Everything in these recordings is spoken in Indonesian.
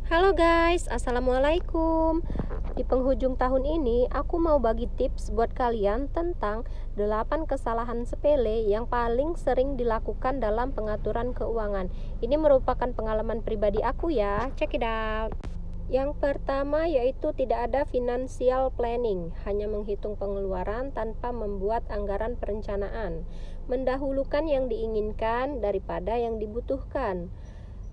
Halo guys, assalamualaikum. Di penghujung tahun ini, aku mau bagi tips buat kalian tentang 8 kesalahan sepele yang paling sering dilakukan dalam pengaturan keuangan. Ini merupakan pengalaman pribadi aku ya. Check it out. Yang pertama yaitu tidak ada financial planning, hanya menghitung pengeluaran tanpa membuat anggaran perencanaan. Mendahulukan yang diinginkan daripada yang dibutuhkan.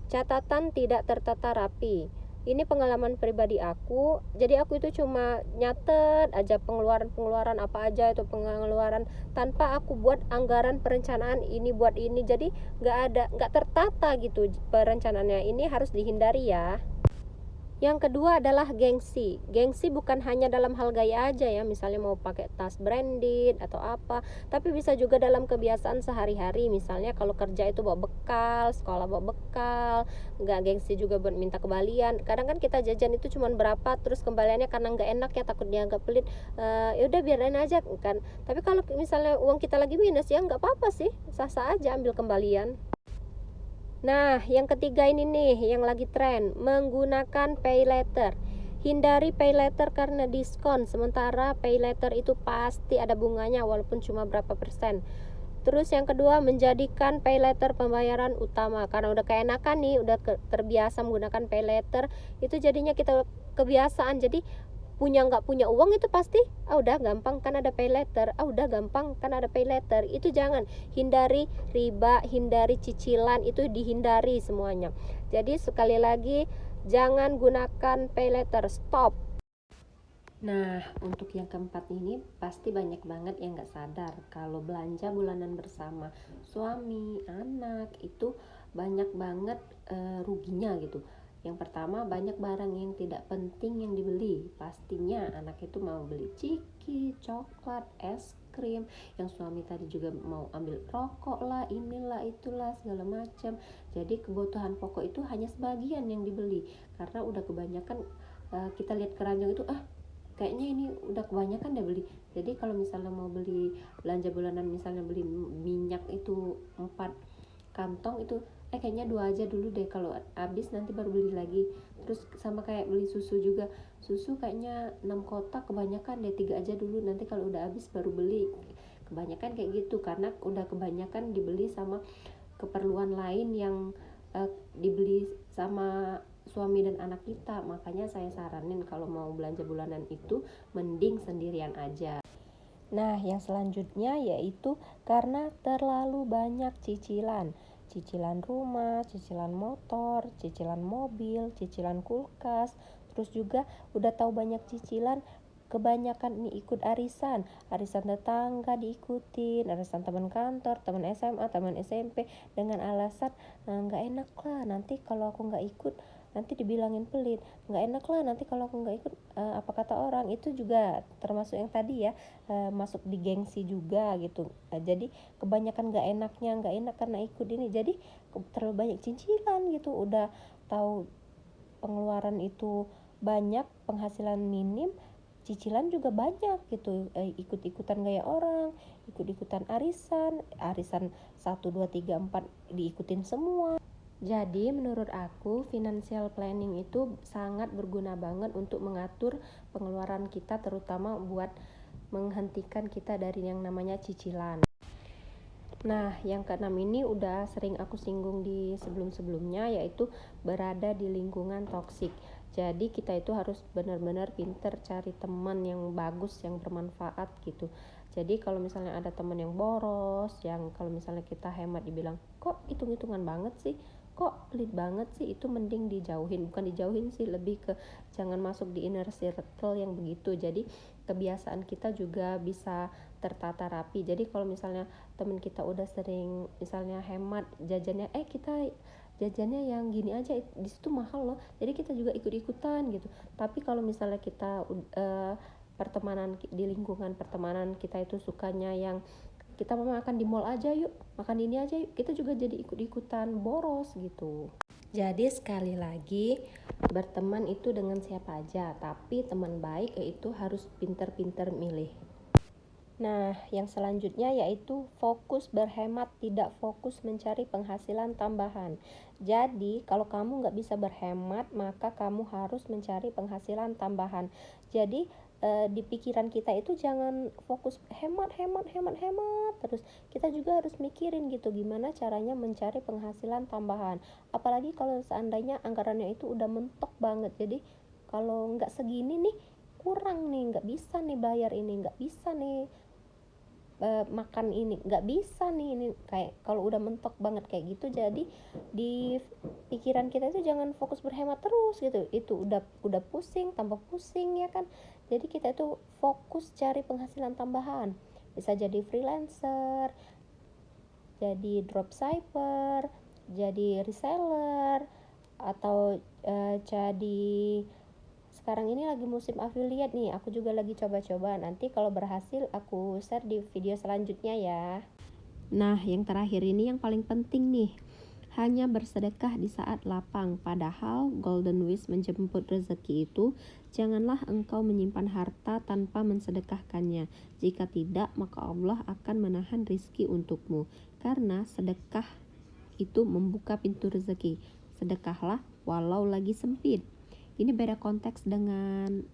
Catatan tidak tertata rapi. Ini pengalaman pribadi aku. Jadi aku itu cuma nyatet aja pengeluaran-pengeluaran apa aja itu pengeluaran tanpa aku buat anggaran perencanaan ini buat ini. Jadi nggak tertata gitu perencanaannya. Ini harus dihindari ya. Yang kedua adalah gengsi. Gengsi bukan hanya dalam hal gaya aja ya, misalnya mau pakai tas branded atau apa, tapi bisa juga dalam kebiasaan sehari-hari. Misalnya kalau kerja itu bawa bekal, sekolah bawa bekal, nggak gengsi juga buat minta kembalian. Kadang kan kita jajan itu cuma berapa, terus kembaliannya karena nggak enak ya, takut dianggap pelit, ya udah biarin aja kan. Tapi kalau misalnya uang kita lagi minus ya nggak apa-apa sih, sah-sah aja ambil kembalian. Nah, yang ketiga ini nih, yang lagi tren, menggunakan pay letter. Hindari pay letter karena diskon, sementara pay letter itu pasti ada bunganya walaupun cuma berapa persen. Terus yang kedua, menjadikan pay letter pembayaran utama. Karena udah keenakan nih, udah terbiasa menggunakan pay letter, itu jadinya kita kebiasaan. Jadi nggak punya uang itu pasti udah gampang kan ada pay letter, udah gampang kan ada pay letter. Itu jangan, hindari riba, hindari cicilan, itu dihindari semuanya. Jadi sekali lagi, jangan gunakan pay letter, stop. Nah, untuk yang keempat ini pasti banyak banget yang nggak sadar kalau belanja bulanan bersama suami, anak itu banyak banget ruginya gitu. Yang pertama, banyak barang yang tidak penting yang dibeli. Pastinya anak itu mau beli ciki, coklat, es krim, yang suami tadi juga mau ambil rokok lah, inilah itulah segala macam. Jadi kebutuhan pokok itu hanya sebagian yang dibeli karena udah kebanyakan kita lihat keranjang itu kayaknya ini udah kebanyakan deh beli. Jadi kalau misalnya mau beli belanja bulanan, misalnya beli minyak itu 4 kantong itu kayaknya 2 aja dulu deh, kalau habis nanti baru beli lagi. Terus sama kayak beli susu juga, susu kayaknya 6 kotak kebanyakan deh, 3 aja dulu, nanti kalau udah habis baru beli. Kebanyakan kayak gitu karena udah kebanyakan dibeli sama keperluan lain yang dibeli sama suami dan anak kita. Makanya saya saranin kalau mau belanja bulanan itu mending sendirian aja. Nah, yang selanjutnya yaitu karena terlalu banyak cicilan. Cicilan rumah, cicilan motor, cicilan mobil, cicilan kulkas. Terus juga udah tahu banyak cicilan, kebanyakan ini ikut arisan tetangga diikutin, arisan teman kantor, teman SMA, teman SMP, dengan alasan nggak enak lah nanti kalau aku nggak ikut, nanti dibilangin pelit, nggak enak lah nanti kalau aku nggak ikut, apa kata orang. Itu juga termasuk yang tadi ya, masuk di gengsi juga gitu. Jadi kebanyakan nggak enak karena ikut ini, jadi terlalu banyak cicilan gitu. Udah tahu pengeluaran itu banyak, penghasilan minim, cicilan juga banyak gitu, ikut-ikutan gaya orang, ikut-ikutan arisan 1, 2, 3, 4 diikutin semua. Jadi menurut aku financial planning itu sangat berguna banget untuk mengatur pengeluaran kita, terutama buat menghentikan kita dari yang namanya cicilan. Nah, yang keenam ini udah sering aku singgung di sebelum-sebelumnya, yaitu berada di lingkungan toksik. Jadi kita itu harus benar-benar pinter cari teman yang bagus, yang bermanfaat gitu. Jadi kalau misalnya ada teman yang boros, yang kalau misalnya kita hemat dibilang, kok hitung-hitungan banget sih, kok pelit banget sih, itu mending dijauhin. Bukan dijauhin sih, lebih ke jangan masuk di inner circle yang begitu. Jadi kebiasaan kita juga bisa tertata rapi. Jadi kalau misalnya temen kita udah sering misalnya hemat jajannya, kita jajannya yang gini aja di situ mahal loh, jadi kita juga ikut-ikutan gitu. Tapi kalau misalnya kita pertemanan, di lingkungan pertemanan kita itu sukanya yang kita mau makan di mall aja yuk, makan ini aja yuk, kita juga jadi ikut-ikutan boros gitu. Jadi sekali lagi, berteman itu dengan siapa aja, tapi teman baik itu harus pinter-pinter milih. Nah, yang selanjutnya yaitu fokus berhemat, tidak fokus mencari penghasilan tambahan. Jadi, kalau kamu nggak bisa berhemat, maka kamu harus mencari penghasilan tambahan. Jadi, di pikiran kita itu jangan fokus hemat, hemat, hemat, hemat terus. Kita juga harus mikirin gitu, gimana caranya mencari penghasilan tambahan. Apalagi kalau seandainya anggarannya itu udah mentok banget. Jadi, kalau nggak segini nih, kurang nih, nggak bisa nih bayar ini, nggak bisa nih makan ini, nggak bisa nih ini, kayak kalau udah mentok banget kayak gitu. Jadi di pikiran kita itu jangan fokus berhemat terus gitu, itu udah pusing tambah pusing ya kan. Jadi kita itu fokus cari penghasilan tambahan, bisa jadi freelancer, jadi dropshipper, jadi reseller, atau jadi sekarang ini lagi musim affiliate nih, aku juga lagi coba-coba. Nanti kalau berhasil aku share di video selanjutnya ya. Nah, yang terakhir ini yang paling penting nih. Hanya bersedekah di saat lapang, padahal golden wish menjemput rezeki itu, janganlah engkau menyimpan harta tanpa mensedekahkannya. Jika tidak, maka Allah akan menahan rizki untukmu. Karena sedekah itu membuka pintu rezeki. Sedekahlah walau lagi sempit. Ini beda konteks dengan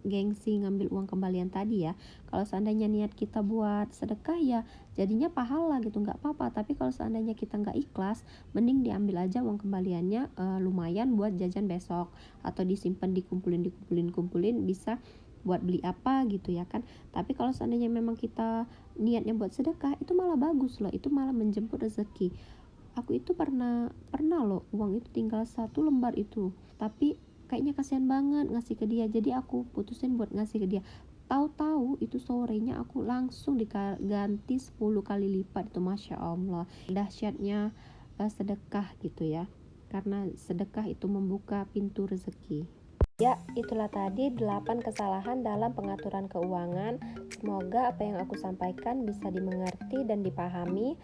gengsi ngambil uang kembalian tadi ya. Kalau seandainya niat kita buat sedekah ya jadinya pahala gitu, nggak apa-apa. Tapi kalau seandainya kita nggak ikhlas, mending diambil aja uang kembaliannya, lumayan buat jajan besok, atau disimpan, dikumpulin bisa buat beli apa gitu ya kan. Tapi kalau seandainya memang kita niatnya buat sedekah, itu malah bagus loh, itu malah menjemput rezeki. Aku itu pernah loh, uang itu tinggal 1 lembar itu, tapi kayaknya kasihan banget ngasih ke dia, jadi aku putusin buat ngasih ke dia. Tahu-tahu itu sorenya aku langsung diganti 10 kali lipat. Itu masya Allah dahsyatnya sedekah gitu ya, karena sedekah itu membuka pintu rezeki. Ya, itulah tadi 8 kesalahan dalam pengaturan keuangan. Semoga apa yang aku sampaikan bisa dimengerti dan dipahami,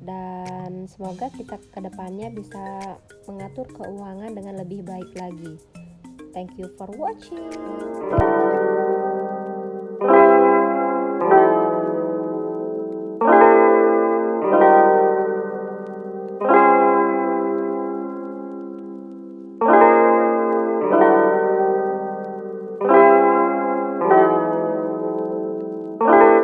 dan semoga kita kedepannya bisa mengatur keuangan dengan lebih baik lagi. Thank you for watching.